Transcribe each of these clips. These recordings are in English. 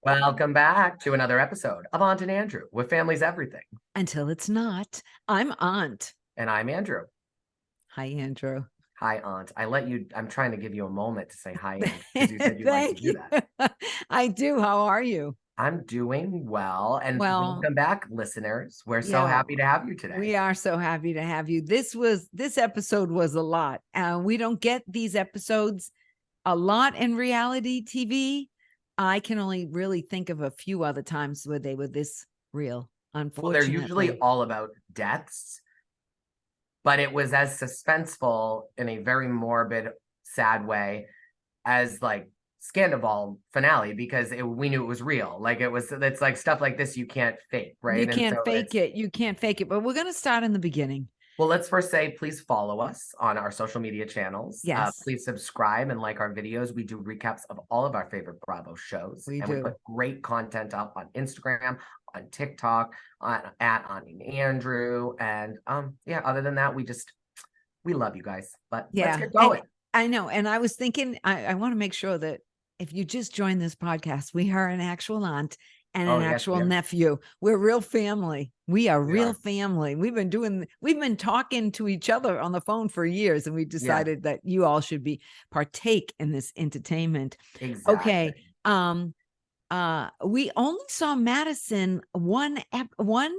Welcome back to another episode of Aunt and Andrew with Family's Everything. Until it's not. I'm Aunt. And I'm Andrew. Hi, Andrew. Hi, Aunt. I'm trying to give you a moment to say hi, Aunt, because you said you'd like to Thank do you. that. I do. How are you? I'm doing well. And Well, welcome back, listeners. We're so yeah, happy to have you today. we are so happy to have you. This episode was a lot. We don't get these episodes a lot in reality TV. I can only really think of a few other times where they were this real, Well, unfortunately. they're usually all about deaths, but it was as suspenseful in a very morbid, sad way as like Scandival finale, because we knew it was real. It's like stuff like this you can't fake, right? You can't fake it. You can't fake it. But we're going to start in the beginning. Well, let's first say, please follow us on our social media channels. Yes. Please subscribe and like our videos. We do recaps of all of our favorite Bravo shows. We We do. put great content up on Instagram, on TikTok, at Aunt and Andrew. And other than that, we love you guys. But let's get going. I know. And I was thinking, I want to make sure that if you just joined this podcast, we are an actual aunt and an actual nephew. We're real family. We are real family. We've been talking to each other on the phone for years, and we decided that you all should partake in this entertainment. Exactly. Okay. We only saw Madison one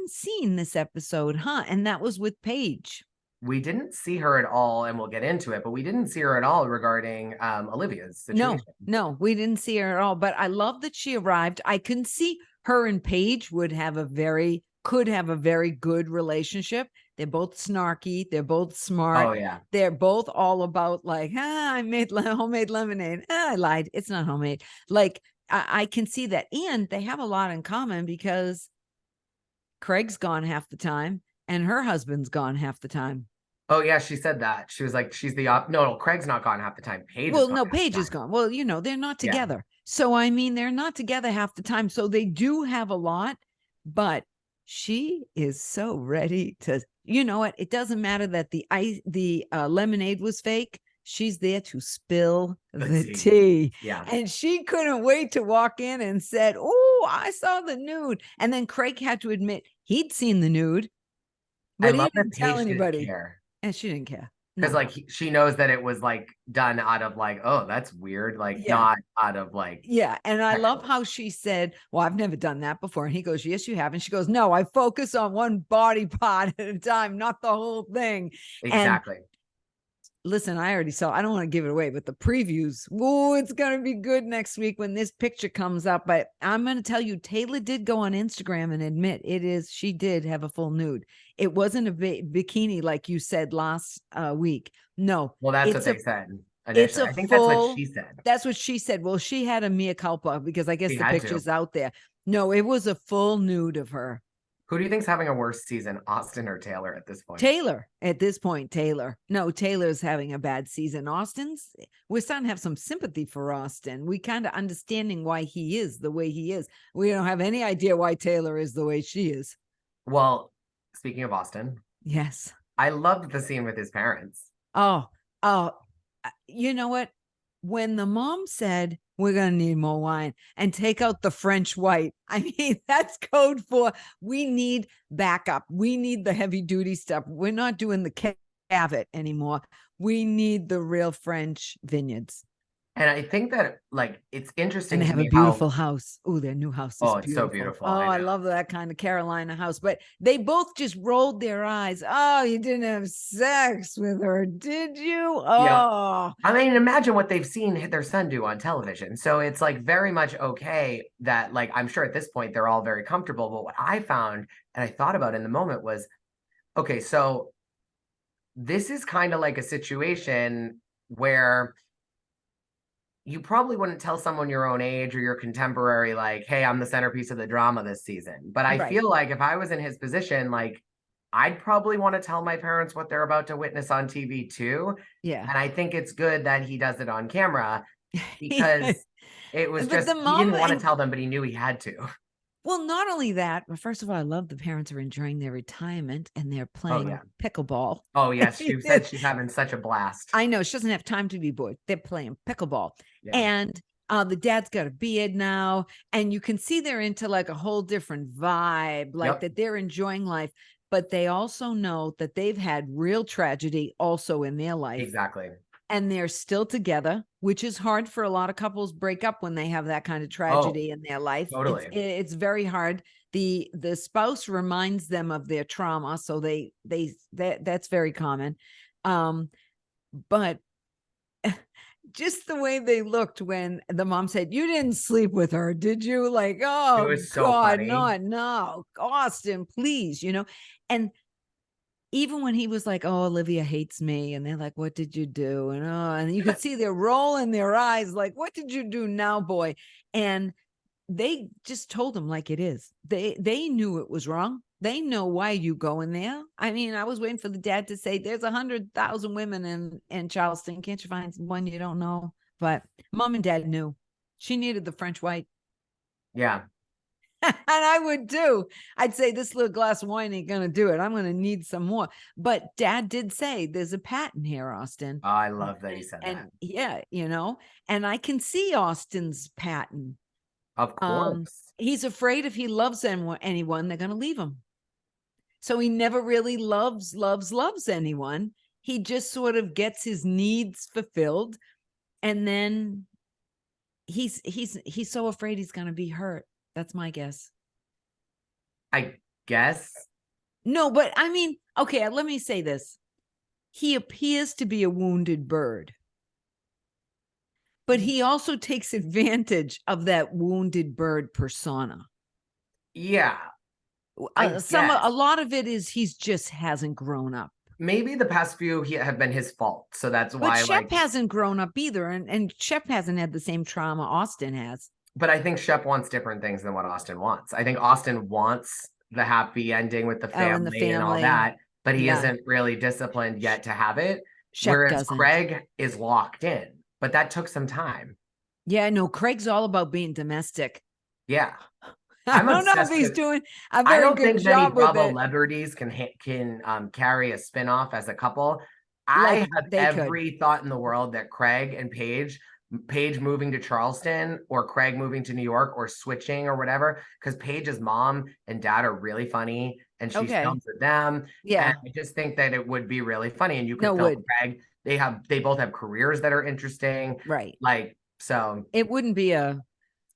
scene this episode, huh? And that was with Paige. We didn't see her at all, and we'll get into it, but we didn't see her at all regarding Olivia's situation. No, we didn't see her at all. But I love that she arrived. I can see her and Paige could have a very good relationship. They're both snarky. They're both smart. Oh, yeah. They're both all about like, I made homemade lemonade. I lied. It's not homemade. Like, I can see that. And they have a lot in common because Craig's gone half the time and her husband's gone half the time. Oh, yeah, she said that. She was like, she's the no, Craig's not gone half the time. Paige is gone. Well, they're not together. Yeah. So, I mean, they're not together half the time. So they do have a lot, but she is so ready to, you know what? It doesn't matter that the lemonade was fake. She's there to spill the tea. Yeah. And she couldn't wait to walk in and said, oh, I saw the nude. And then Craig had to admit he'd seen the nude, but he didn't tell anybody. And she didn't care. Because she knows that it was like done out of like, oh, that's weird. Like not out of like. Yeah. And I love how she said, well, I've never done that before. And he goes, yes, you have. And she goes, no, I focus on one body part at a time, not the whole thing. Exactly. And listen, I already saw, I don't want to give it away, but the previews, oh, it's going to be good next week when this picture comes up. But I'm going to tell you, Taylor did go on Instagram and admit she did have a full nude. It wasn't a bikini like you said last week. No. Well, that's what they said. It's I think that's what she said. That's what she said. Well, she had a mea culpa because I guess the picture's out there. No, it was a full nude of her. Who do you think's having a worse season, Austin or Taylor at this point? Taylor. At this point, Taylor. No, Taylor's having a bad season. We're starting to have some sympathy for Austin. We kind of understanding why he is the way he is. We don't have any idea why Taylor is the way she is. Well, speaking of Austin. Yes. I loved the scene with his parents. Oh, you know what? When the mom said, we're going to need more wine and take out the French white. I mean, that's code for we need backup. We need the heavy duty stuff. We're not doing the Cavit anymore. We need the real French vineyards. And I think that like, it's interesting. And they have a beautiful house. Oh, their new house is beautiful. It's so beautiful. Oh, I love that kind of Carolina house. But they both just rolled their eyes. Oh, you didn't have sex with her, did you? Oh, yeah. I mean, imagine what they've seen their son do on television. So it's like very much okay that like, I'm sure at this point they're all very comfortable. But what I found and I thought about in the moment was, okay, so this is kind of like a situation where you probably wouldn't tell someone your own age or your contemporary, like, hey, I'm the centerpiece of the drama this season. But I feel like if I was in his position, like, I'd probably want to tell my parents what they're about to witness on TV too. Yeah. And I think it's good that he does it on camera because it was just, he didn't want to tell them, but he knew he had to. Well, not only that, but first of all, I love the parents are enjoying their retirement and they're playing pickleball. Oh, yes. She said she's having such a blast. I know. She doesn't have time to be bored. They're playing pickleball. Yeah. And The dad's got a beard now, and you can see they're into like a whole different vibe, like Yep. that they're enjoying life. But they also know that they've had real tragedy also in their life. Exactly. And they're still together, which is hard for a lot of couples break up when they have that kind of tragedy in their life. Totally. It's very hard. The spouse reminds them of their trauma, so that's very common. But just the way they looked when the mom said, "You didn't sleep with her, did you?" Like, It oh was so God, funny. no, Austin, please, and even when he was like, "Oh, Olivia hates me," and they're like, "What did you do?" And you could see they're rolling their eyes, like, "What did you do now, boy?" And they just told him like it is. They knew it was wrong. They know why you going there. I mean, I was waiting for the dad to say, "There's 100,000 women in Charleston. Can't you find one you don't know?" But mom and dad knew she needed the French white. Yeah. And I would too. I'd say this little glass of wine ain't gonna do it. I'm gonna need some more. But dad did say there's a pattern here, Austin. Oh, I love that he said that. And yeah, and I can see Austin's pattern. Of course. He's afraid if he loves anyone, they're gonna leave him. So he never really loves anyone. He just sort of gets his needs fulfilled, and then he's so afraid he's gonna be hurt. That's my guess. I guess. No, but I mean, okay, let me say this. He appears to be a wounded bird, but he also takes advantage of that wounded bird persona. Yeah. A lot of it is he's just hasn't grown up. Maybe the past few have been his fault. So that's why. But Shep hasn't grown up either. And Shep hasn't had the same trauma Austin has. But I think Shep wants different things than what Austin wants. I think Austin wants the happy ending with the family and all that, but he isn't really disciplined yet to have it. Shep whereas doesn't. Craig is locked in, but that took some time. Yeah, no, Craig's all about being domestic. Yeah. I don't know if he's doing a very good job with it. Bravo celebrities can carry a spinoff as a couple. I have every thought in the world that Craig and Paige moving to Charleston or Craig moving to New York or switching or whatever, because Paige's mom and dad are really funny and she films with them. Yeah. And I just think that it would be really funny. And you could film Craig. They both have careers that are interesting. Right. Like, so it wouldn't be a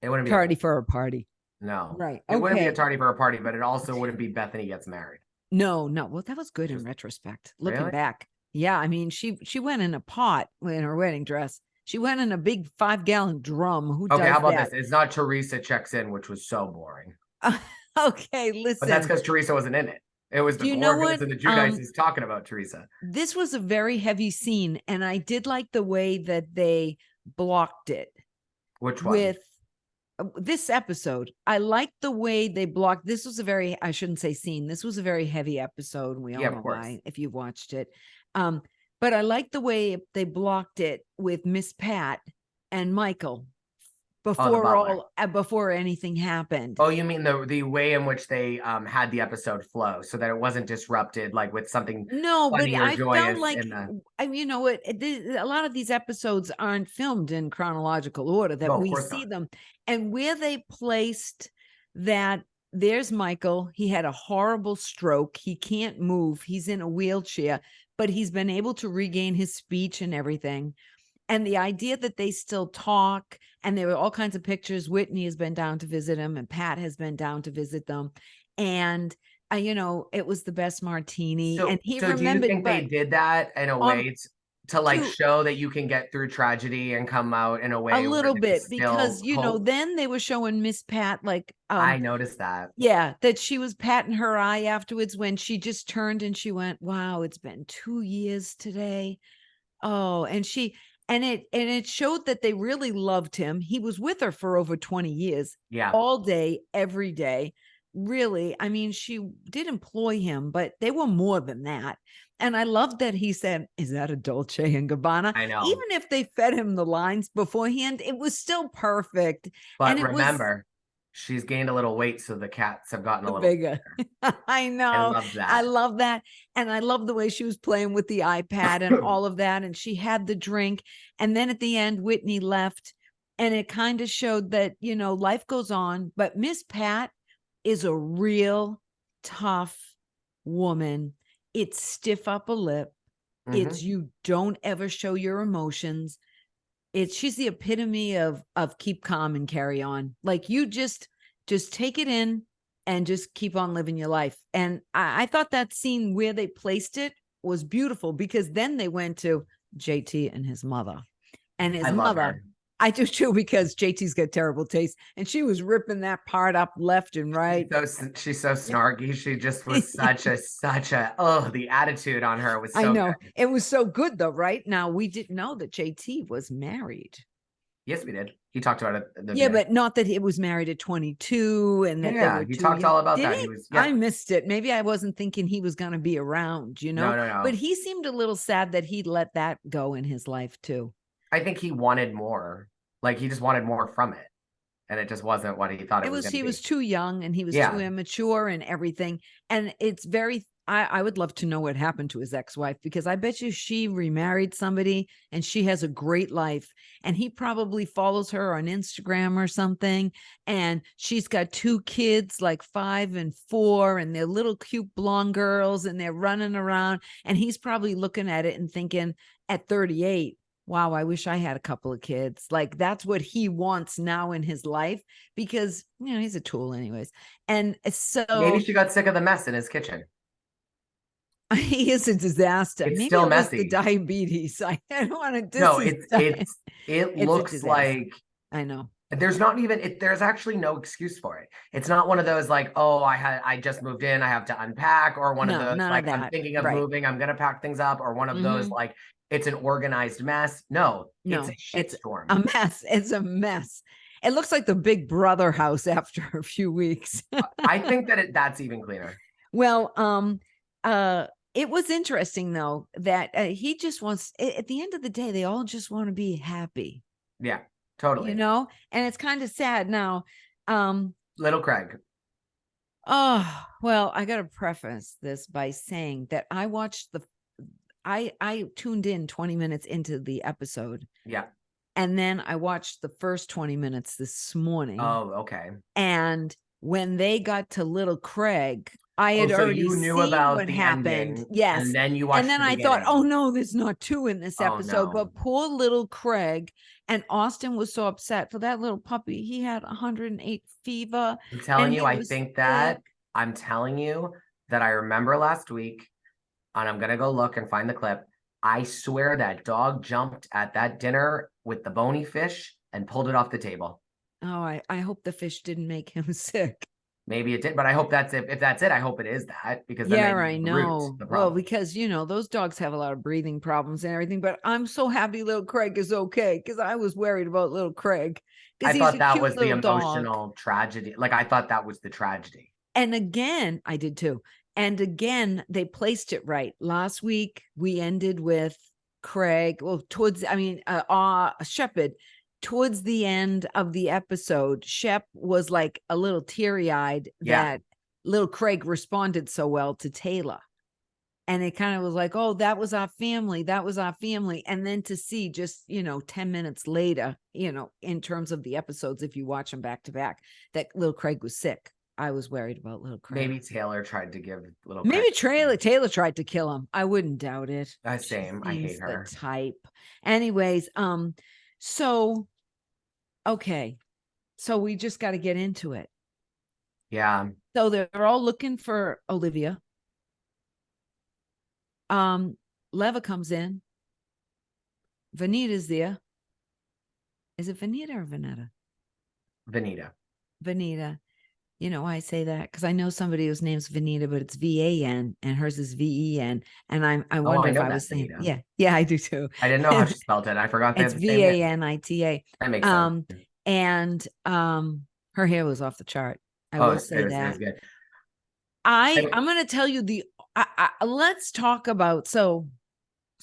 tardy for a party. No. Right. It wouldn't be a tardy for a party, but it also wouldn't be Bethany gets married. No. Well, that was good in retrospect. Looking back. Yeah. I mean, she went in a pot in her wedding dress. She went in a big 5-gallon drum. Who does that? Okay, how about this? It's not Teresa checks in, which was so boring. Okay, listen. But that's because Teresa wasn't in it. It was the Gorgas and the Judices talking about Teresa. This was a very heavy scene, and I did like the way that they blocked it. Which one? With this episode, I liked the way they blocked. This was I shouldn't say scene. This was a very heavy episode. And we all know why, if you've watched it. But I like the way they blocked it with Miss Pat and Michael before anything happened. Oh, you mean the way in which they had the episode flow so that it wasn't disrupted, like with something funny or joyous. Felt like, a lot of these episodes aren't filmed in chronological order that we see them. And where they placed that, there's Michael. He had a horrible stroke. He can't move. He's in a wheelchair, but he's been able to regain his speech and everything. And the idea that they still talk, and there were all kinds of pictures. Whitney has been down to visit him, and Pat has been down to visit them. And, it was the best martini. And he remembered. Do you think they did that in a way to show that you can get through tragedy and come out in a way a little bit, because then they were showing Miss Pat I noticed that. Yeah, that she was patting her eye afterwards when she just turned and she went, "Wow, it's been 2 years today." Oh, and it showed that they really loved him. He was with her for over 20 years. Yeah. All day, every day. Really, I mean, she did employ him, but they were more than that. And I love that he said, "Is that a Dolce and Gabbana?" I know. Even if they fed him the lines beforehand, it was still perfect. But remember, she's gained a little weight, so the cats have gotten a little bigger. I know. I love that. I love that. And I love the way she was playing with the iPad and all of that. And she had the drink. And then at the end, Whitney left. And it kind of showed that, life goes on, but Miss Pat is a real tough woman. It's stiff upper lip. It's you don't ever show your emotions. She's the epitome of keep calm and carry on. Like, you just take it in and just keep on living your life. And I thought that scene where they placed it was beautiful, because then they went to JT and his mother. And his I love mother, her. I do too, because JT's got terrible taste, and she was ripping that part up left and right. She's so snarky. She just was such a oh, the attitude on her was so I know. good. It was so good though, right? Now, we didn't know that JT was married. Yes, we did. He talked about it at the Yeah, beginning. but not that he was married at 22 and that they Yeah, were he too talked young. all about Did that. he? He was, I missed it. Maybe I wasn't thinking he was going to be around, no. But he seemed a little sad that he let that go in his life too. I think he wanted more. Like, he just wanted more from it. And it just wasn't what he thought it was going to He be. was too young, and he was too immature and everything. And it's very, I would love to know what happened to his ex-wife, because I bet you she remarried somebody and she has a great life. And he probably follows her on Instagram or something. And she's got 2 kids, like 5 and 4, and they're little cute blonde girls, and they're running around. And he's probably looking at it and thinking at 38, wow, I wish I had a couple of kids. Like, that's what he wants now in his life, because, he's a tool anyways. And so maybe she got sick of the mess in his kitchen. he is a disaster. It's Maybe still it was the messy. diabetes. I don't want to diss No, his it It's a looks disaster. like I know. there's not even there's actually no excuse for it. It's not one of those like, oh, I just moved in, I have to unpack, or one of No, those none like, of I'm that. thinking of Right. moving, I'm gonna pack things up, or one of those like, it's an organized mess. No, it's a shitstorm. A mess. It's a mess. It looks like the Big Brother house after a few weeks. I think that that's even cleaner. Well, it was interesting though that he just wants, at the end of the day, they all just want to be happy. Yeah, totally. And it's kind of sad now. Little Craig. Oh, well, I got to preface this by saying that I watched I tuned in 20 minutes into the episode. Yeah. And then I watched the first 20 minutes this morning. Oh, okay. And when they got to little Craig, I had already seen what happened. Ending, yes. And then you watched And then I thought, oh no, there's not 2 in this episode. No. But poor little Craig, and Austin was so upset for that little puppy. He had 108 fever. I'm telling you, I'm telling you that I remember last week, and I'm gonna go look and find the clip. I swear that dog jumped at that dinner with the bony fish and pulled it off the table. Oh, I hope the fish didn't make him sick. Maybe it did, but I hope that's it. If that's it, I hope it is that, because then I know. Well, because those dogs have a lot of breathing problems and everything. But I'm so happy little Craig is okay, because I was worried about little Craig. I thought that was the emotional tragedy. Like, I thought that was the tragedy. And again, I did too. And again, they placed it right. Last week we ended with Craig. Well, Shepherd. Towards the end of the episode, Shep was like a little teary-eyed that little Craig responded so well to Taylor. And it kind of was like, oh, that was our family. That was our family. And then to see just, 10 minutes later, in terms of the episodes, if you watch them back to back, that little Craig was sick. I was worried about little Craig. Maybe Taylor tried to give little Maybe Taylor tried to kill him. I wouldn't doubt it. Same. I hate her. The type. Anyways, so, okay. So we just got to get into it. Yeah. So they're all looking for Olivia. Leva comes in. Vanita's there. Is it Vanita or Vanetta? Vanita. You know why I say that? Because I know somebody whose name's Vanita, but it's V-A-N and hers is V-E-N. And I wonder if I was saying, yeah, I do too. I didn't know how she spelled it. I forgot that. It's V-A-N-I-T-A. That makes sense. And her hair was off the chart. I will say that. Good. I'm going to tell you let's talk about, so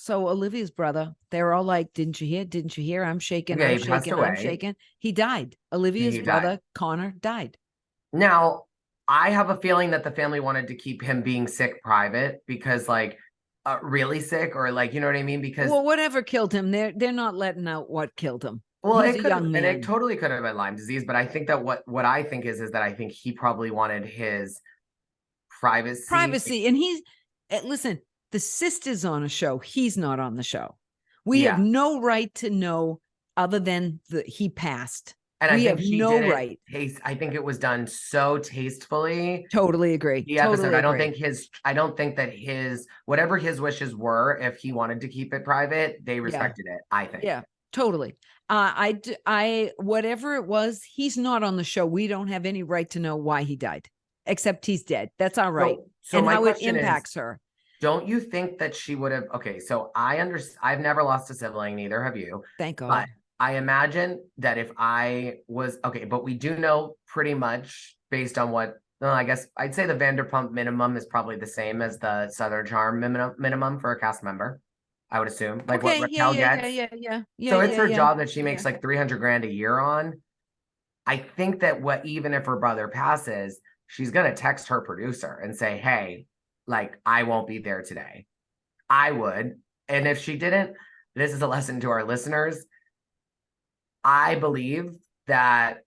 Olivia's brother, they're all like, didn't you hear? Didn't you hear? I'm shaking. I'm shaking. He died. Olivia's brother, Connor, died. Now, I have a feeling that the family wanted to keep him being sick private, because really sick, or like, you know what I mean? Because whatever killed him, they're not letting out what killed him. Well, He's it a could have, young and it man. totally could have been Lyme disease, but I think that what I think is that I think he probably wanted his privacy. Privacy. And listen, the sister's on a show. He's not on the show. We have Yeah. no right to know other than he passed. And I We think have she no did it right. I think it was done so tastefully. Totally agree. The episode. Totally agree. I don't think that whatever his wishes were, if he wanted to keep it private, they Yeah. respected it, I think. Yeah, totally. Whatever it was, he's not on the show. We don't have any right to know why he died, except he's dead. That's all right. So And my how it question is, impacts her. don't you think that she would have, okay, so I've never lost a sibling, neither have you. Thank But God. I imagine that if I was, okay, but we do know pretty much based on what, well, I guess I'd say the Vanderpump minimum is probably the same as the Southern Charm minimum for a cast member. I would assume, like what Okay. Raquel gets. So it's her job that she makes like 300 grand a year on. I think that even if her brother passes, she's going to text her producer and say, hey, like, I won't be there today. I would. And if she didn't, this is a lesson to our listeners. I believe that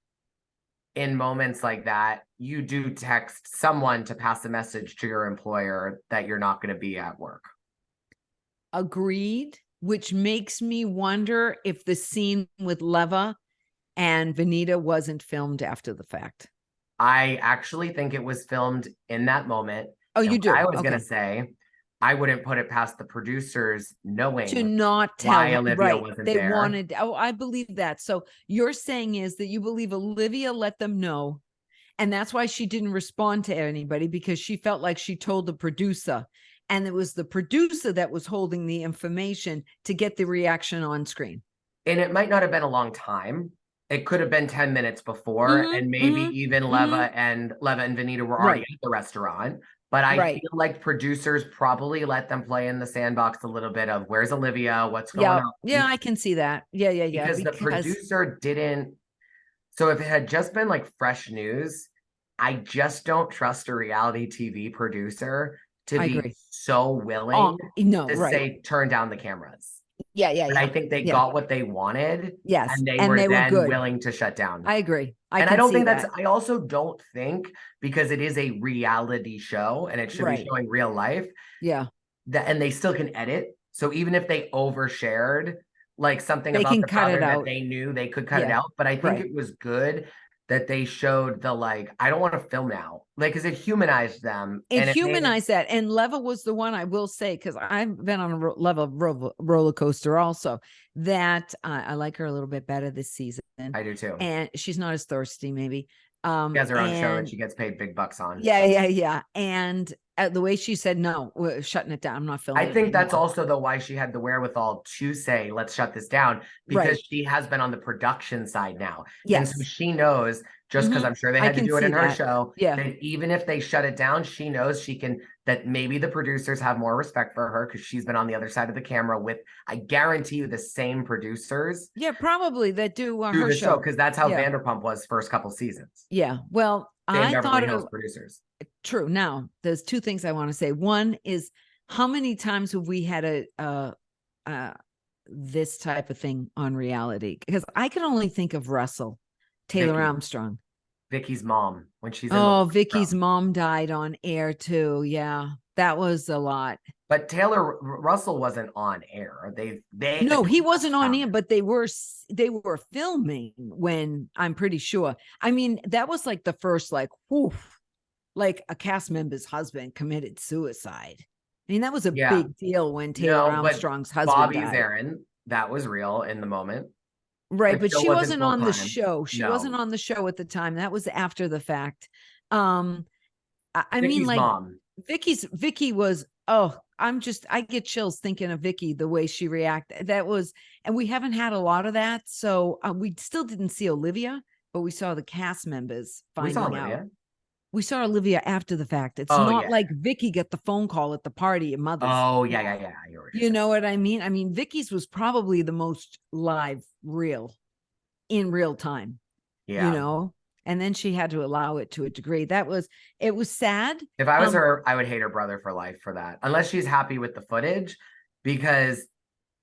in moments like that, you do text someone to pass a message to your employer that you're not going to be at work. Agreed, which makes me wonder if the scene with Leva and Vanita wasn't filmed after the fact. I actually think it was filmed in that moment. Oh, you do? I was going Okay. to say, I wouldn't put it past the producers knowing To not tell why Olivia right. wasn't They there. wanted, I believe that. So you're saying is that you believe Olivia let them know, and that's why she didn't respond to anybody, because she felt like she told the producer, and it was the producer that was holding the information to get the reaction on screen. And it might not have been a long time. It could have been 10 minutes before, and maybe even Leva and Vanita were already at the restaurant. But I feel like producers probably let them play in the sandbox a little bit of where's Olivia, what's going on. Yeah, I can see that. Yeah. Because the producer didn't. So if it had just been like fresh news, I just don't trust a reality TV producer to be so willing to say turn down the cameras. Yeah. And I think they got what they wanted. Yes. And they And were they were then good. willing to shut down. I agree. And I don't think I also don't think, because it is a reality show and it should be showing real life. Yeah. And they still can edit. So even if they overshared like something They about can the cut brother it that out. they knew, they could cut it out. But I think it was good that they showed the like, I don't want to film now. Like, because it humanized them. It humanized that. And Leva was the one, I will say, because I've been on a Leva roller coaster also, that I like her a little bit better this season. I do too. And she's not as thirsty, maybe. She has her own show that she gets paid big bucks on. Yeah. And the way she said, no, we're shutting it down. I'm not filming. I think that's also why she had the wherewithal to say, let's shut this down, because she has been on the production side now. Yes. And so she knows, just because I'm sure they had to do it in her show, that even if they shut it down, she knows that maybe the producers have more respect for her because she's been on the other side of the camera with, I guarantee you, the same producers. Yeah, probably that do her the show. Because that's how Vanderpump was first couple seasons. Yeah. Well, I thought it was producers. True. Now, there's two things I want to say. One is, how many times have we had this type of thing on reality? Because I can only think of Russell, Taylor Armstrong. Vicky's mom, when she's Vicky's mom died on air too. Yeah, that was a lot. But Russell wasn't on air. No, he wasn't on air, but they were filming when, I'm pretty sure. I mean, that was like the first like a cast member's husband committed suicide. I mean, that was a big deal when Taylor Armstrong's husband Bobby's died. Aaron, that was real in the moment. Right, but she wasn't on the show. She wasn't on the show at the time. That was after the fact. I mean, like mom. Vicky was, I get chills thinking of Vicky, the way she reacted. And we haven't had a lot of that. So we still didn't see Olivia, but we saw the cast members finding out. We saw Olivia after the fact. It's not like Vicky got the phone call at the party at Mother's. Oh, yeah. You know what I mean? I mean, Vicky's was probably the most live, in real time. Yeah. You know? And then she had to allow it to a degree. It was sad. If I was her, I would hate her brother for life for that. Unless she's happy with the footage. Because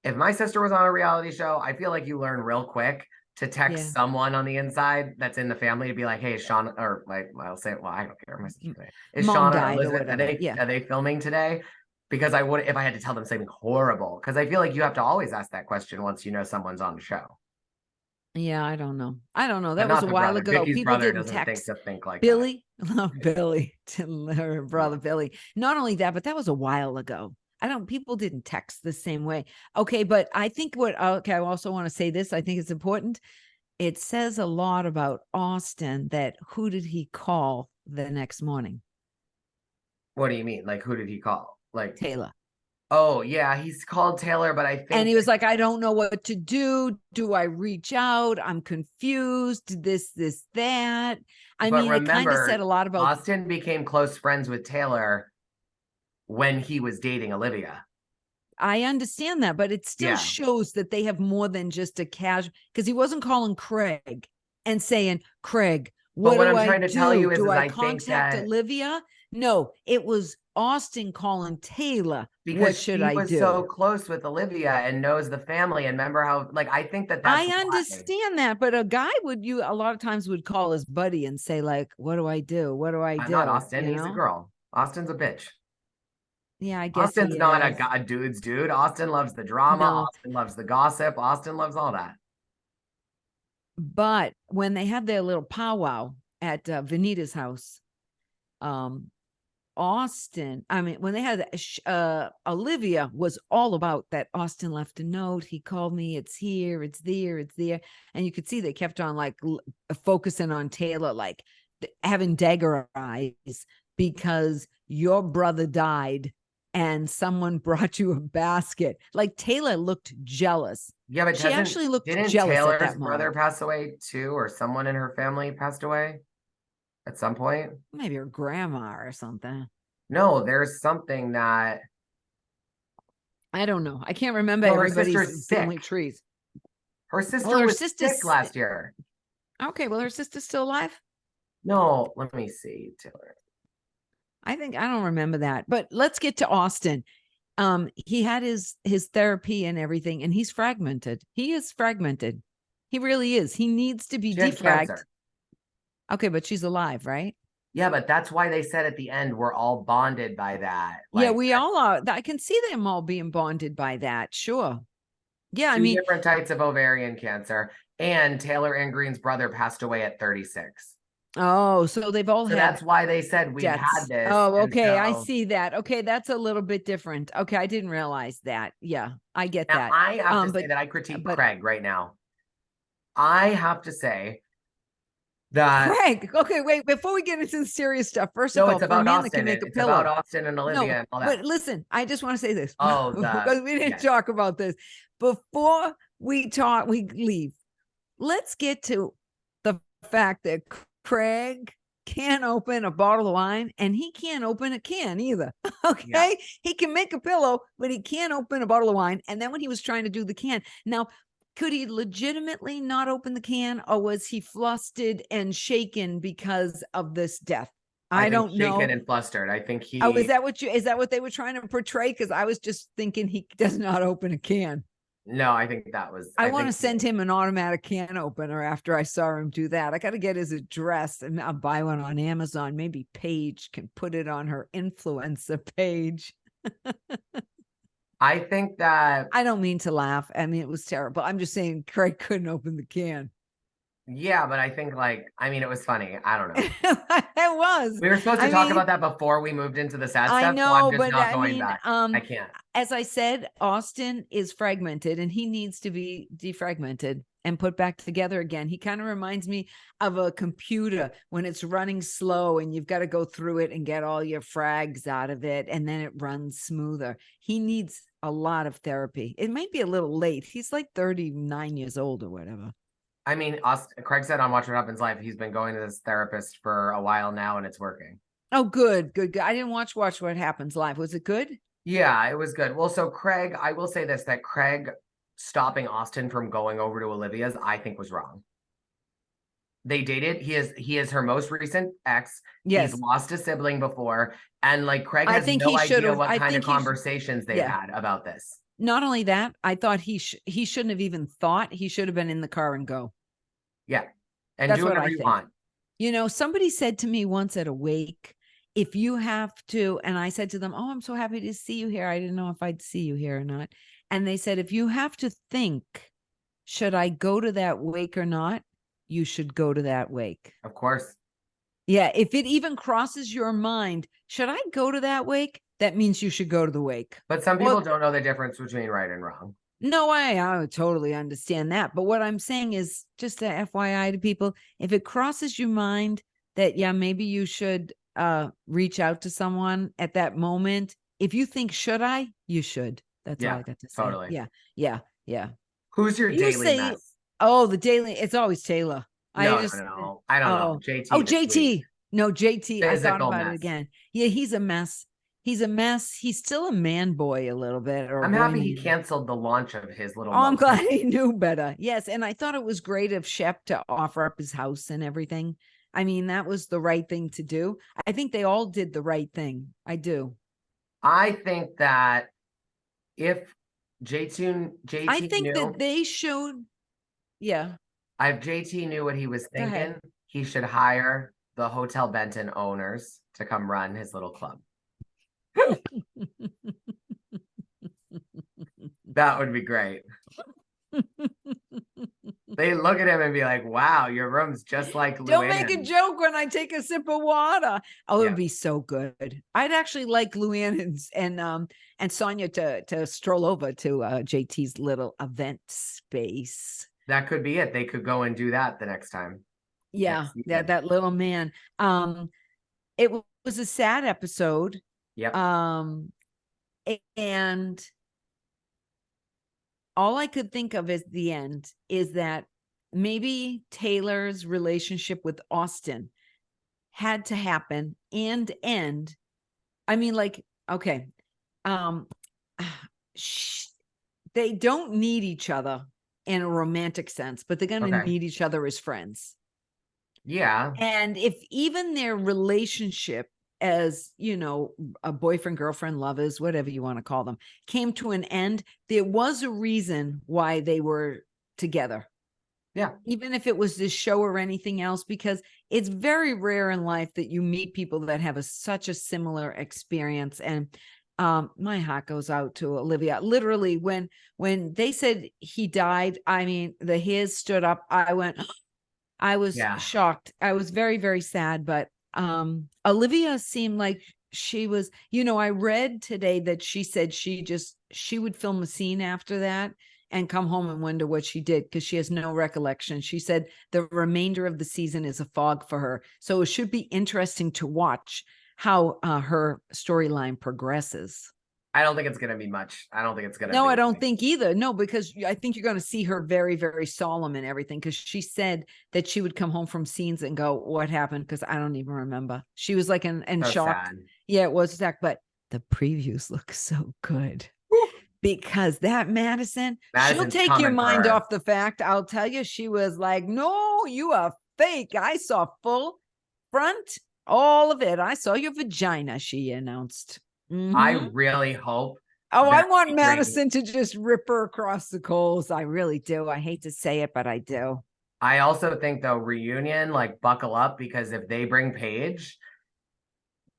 if my sister was on a reality show, I feel like you learn real quick to text Yeah. someone on the inside that's in the family to be like, hey, is Sean, or like, I'll say, well, I don't care. My sister's name. Is Mom Sean or died or Elizabeth, whatever. Yeah. are they filming today? Because I would, if I had to tell them something horrible, because I feel like you have to always ask that question once you know someone's on the show. Yeah, I don't know. I don't know. But That was not a the while brother. ago. Vicky's People brother didn't doesn't think text to think like that. Billy. Billy to her brother Billy. Not only that, but that was a while ago. People didn't text the same way. Okay, but I think I also want to say this. I think it's important. It says a lot about Austin that who did he call the next morning? What do you mean? Like, who did he call? Like, Taylor. oh, yeah, he's called Taylor, but I And think he was like, I don't know what to do. Do I reach out? I'm confused. This, that. I but mean, it kind of remember, said a lot about. Austin became close friends with Taylor when he was dating Olivia. I understand that, but it still Yeah. shows that they have more than just a casual, because he wasn't calling Craig and saying, Craig, But what what do I'm I trying to tell do? you is Do I I think contact that Olivia? No, it was Austin calling Taylor. because What should she I was do? so close with Olivia and knows the family, and remember how, like, I think that I that's why. understand that, but a guy a lot of times would call his buddy and say, like, what do I do? What do I Not do? Austin. He's a girl. Austin's a bitch. Yeah, I guess Austin's he not a is. god dude's dude. Austin loves the drama. No, Austin loves the gossip. Austin loves all that. but when they had their little powwow at Vanita's house, um, when they had Olivia was all about that. Austin left a note. He called me. It's here. It's there. It's there. And you could see they kept on like focusing on Taylor, like having dagger eyes because your brother died and someone brought you a basket. Like Taylor looked jealous. Yeah, but She actually looked didn't jealous at Taylor's that brother moment. pass away too, or someone in her family passed away at some point? Maybe her grandma or something. No, there's something that, I don't know. I can't remember well, her everybody's sister's family sick. trees. Her Well, sister her was sister's sick last year. okay. Well, her sister's still alive. No, let me see, Taylor. I don't remember that. But let's get to Austin. He had his therapy and everything, and he's fragmented. He is fragmented. He really is. He needs to be She had defragged. cancer. Okay, but she's alive, right? Yeah, but that's why they said at the end we're all bonded by that. Yeah, Like, we all are. I can see them all being bonded by that. Sure. Yeah, I two mean, different types of ovarian cancer, and Taylor and Green's brother passed away at 36. oh, so they've all So had that's why they said we've had deaths. this. Oh, And okay. I so see that. Okay, that's a little bit different. Okay, I didn't realize that. Yeah, I get now that. I have to say But that I critique but Craig right now. I have to say that Craig, okay, wait, before we get into the serious stuff, first of no, all, it's for a about man that can Austin. make a It's about pillow. Austin and Olivia No, and all that. but listen, I just want to say this Oh, because we didn't yes. talk about this. Before we leave. Let's get to the fact that Craig can't open a bottle of wine and he can't open a can either. Okay. Yeah. He can make a pillow, but he can't open a bottle of wine. And then when he was trying to do the can, now, could he legitimately not open the can, or was he flustered and shaken because of this death? I think don't know. shaken and flustered. I think Oh, is that what they were trying to portray? Because I was just thinking he does not open a can. No, I think that was. I want to send him an automatic can opener after I saw him do that. I got to get his address and I'll buy one on Amazon. Maybe Paige can put it on her influencer page. I think that. I don't mean to laugh. I mean, it was terrible. I'm just saying Craig couldn't open the can. Yeah, but I think it was funny. I don't know. It was. We were supposed to talk about that before we moved into the sad stuff. I know, so I'm just but not going back. I can't. As I said, Austin is fragmented and he needs to be defragmented and put back together again. He kind of reminds me of a computer when it's running slow and you've got to go through it and get all your frags out of it, and then it runs smoother. He needs a lot of therapy. It might be a little late. He's like 39 years old or whatever. I mean, Craig said on Watch What Happens Live, he's been going to this therapist for a while now and it's working. Oh, good. I didn't watch What Happens Live. Was it good? Yeah, it was good. Well, so Craig, I will say this, that Craig stopping Austin from going over to Olivia's, I think was wrong. They dated. He is her most recent ex. Yes. He's lost a sibling before. And like Craig has no idea what kind of conversations they've had about this. Not only that, I thought he shouldn't have even thought. He should have been in the car and go. Yeah. And That's do what whatever I you think. want. You know, somebody said to me once at a wake, if you have to, and I said to them, oh, I'm so happy to see you here. I didn't know if I'd see you here or not. And they said, if you have to think, should I go to that wake or not? You should go to that wake. Of course. Yeah. If it even crosses your mind, should I go to that wake? That means you should go to the wake. But some people Well, don't know the difference between right and wrong. no, I would totally understand that. But what I'm saying is just a FYI to people, if it crosses your mind that, yeah, maybe you should reach out to someone at that moment. If you think, should I? You should. That's all Yeah, I got to say. totally. Yeah. Yeah. Yeah. Who's your You daily say, mess? oh, the daily, it's always Taylor. I No, just, I don't know. oh, JT oh, this week. JT. No, JT. I thought Physical about it mess. again. Yeah, he's a mess. He's a mess. He's still a man boy a little bit, or I'm boy happy he man. canceled the launch of his little Oh, I'm motel. glad he knew better. Yes. And I thought it was great of Shep to offer up his house and everything. I mean, that was the right thing to do. I think they all did the right thing. I do. I think that if JT I think knew, that they showed, yeah. if JT knew what he was Go ahead. thinking, he should hire the Hotel Benton owners to come run his little club. That would be great. They look at him and be like, wow, your room's just like Don't make a Luann's. joke when I take a sip of water. Oh, it Yeah. would be so good. I'd actually like Luann and Sonia to stroll over to JT's little event space. That could be it. They could go and do that the next time. Yeah, Next season. that little man. It was a sad episode. Yep. And all I could think of at the end is that maybe Taylor's relationship with Austin had to happen and end. I mean, like, okay, they don't need each other in a romantic sense, but they're going to need each other as friends. Yeah. And if even their relationship as, you know, a boyfriend, girlfriend, lovers, whatever you want to call them, came to an end, there was a reason why they were together. Yeah. Even if it was this show or anything else, because it's very rare in life that you meet people that have such a similar experience. And my heart goes out to Olivia. Literally, when they said he died, I mean, the hairs stood up. I went, I was shocked. I was very, very sad. But Olivia seemed like she was, you know, I read today that she said she would film a scene after that and come home and wonder what she did because she has no recollection. She said the remainder of the season is a fog for her. So it should be interesting to watch how her storyline progresses. I don't think it's going to be much. I don't think it's going to be. No, I don't think either. No, because I think you're going to see her very, very solemn and everything. Because she said that she would come home from scenes and go, what happened? Because I don't even remember. She was like in shock. Sad. Yeah, it was sad. But the previews look so good. Because that Madison's she'll take your mind off the fact. I'll tell you, she was like, no, you are fake. I saw full front, all of it. I saw your vagina, she announced. Mm-hmm. I really hope. Oh, I want Madison to just rip her across the coals. I really do. I hate to say it, but I do. I also think, though, reunion, like, buckle up, because if they bring Paige,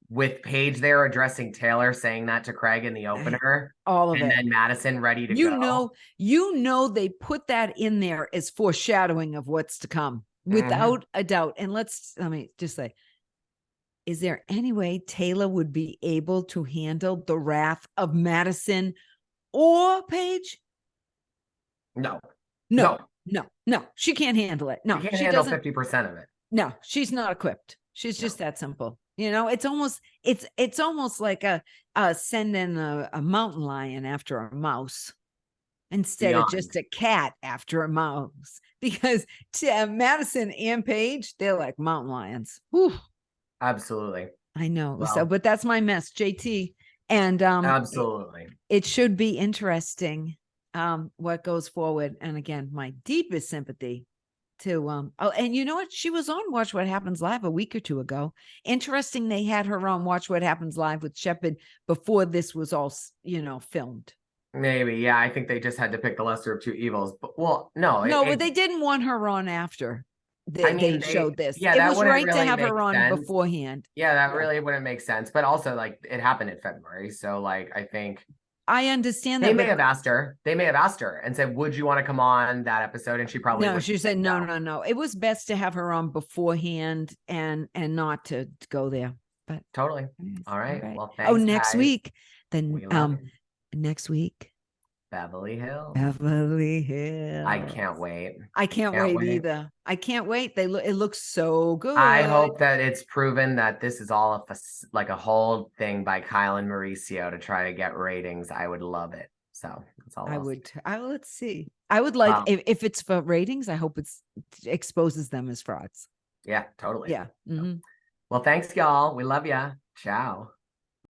with Paige there addressing Taylor, saying that to Craig in the opener, all of it, and then Madison ready to go. You know, they put that in there as foreshadowing of what's to come, without a doubt. And let me just say, is there any way Taylor would be able to handle the wrath of Madison or Paige? No. She can't handle it. No, she can't handle 50% of it. No, she's not equipped. She's just that simple. You know, it's almost like sending a mountain lion after a mouse instead of just a cat after a mouse, because Madison and Paige, they're like mountain lions. Whew. Absolutely. I know. Well, so, but that's my mess, JT. And absolutely. It should be interesting what goes forward. And again, my deepest sympathy to and you know what? She was on Watch What Happens Live a week or two ago. Interesting, they had her on Watch What Happens Live with Shepard before this was all, you know, filmed. Maybe, yeah. I think they just had to pick the lesser of two evils. But but they didn't want her on after. I they mean, showed this. yeah, It that was wouldn't right to really have make her on sense. beforehand. Yeah, that Yeah. really wouldn't make sense. But also, like, it happened in February. So, like, I think I understand they that, may but have asked her. They may have asked her and said, "Would you want to come on that episode?" And she probably no, would she say said no, no. no, no. It was best to have her on beforehand and not to go there. But Totally. anyways, All right. Well, Oh, thanks, next guys. week. Then We love you. next week, Beverly Hills. Beverly Hills. I can't wait. I can't wait either. I can't wait. It looks so good. I hope that it's proven that this is all like a whole thing by Kyle and Mauricio to try to get ratings. I would love it. So that's all. Let's see. I would like Wow. if it's for ratings. I hope it exposes them as frauds. Yeah, totally. Yeah. Mm-hmm. Well, thanks, y'all. We love ya. Ciao.